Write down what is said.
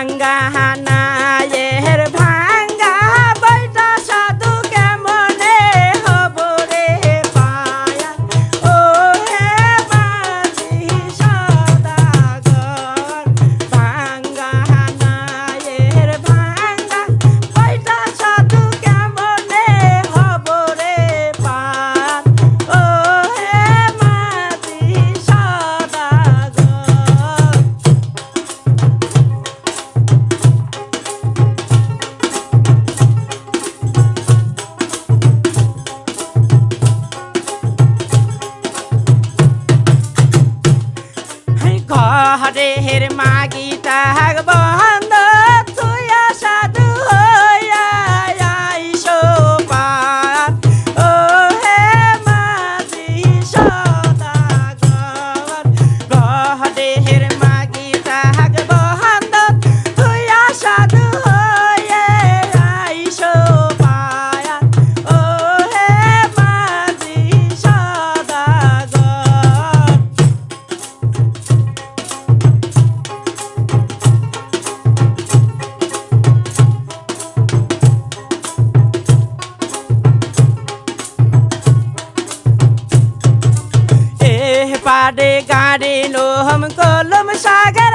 ভাঙ্গা হানায়ের ভাঙ্গা বৈঠা সাধু কেমনে হব রে পায়া ও হে মাঝি সদাগর ভাঙ্গা হানায়ের ভাঙ্গা বৈঠা সাধু কেমনে হব রে পায়া ও হে মাঝি সদাগর ঘরের মাগিটা বন্ধ তুইয়া সাধু হইয়া আইসো পার ও হে মাঝি সদাগর ঘরের মাগিটা বন্ধ তুইয়া সাধু হইয়া আইসো পার ও হে মাঝি সদাগর পাড়ে গাড়ি লোহম কলম সাগা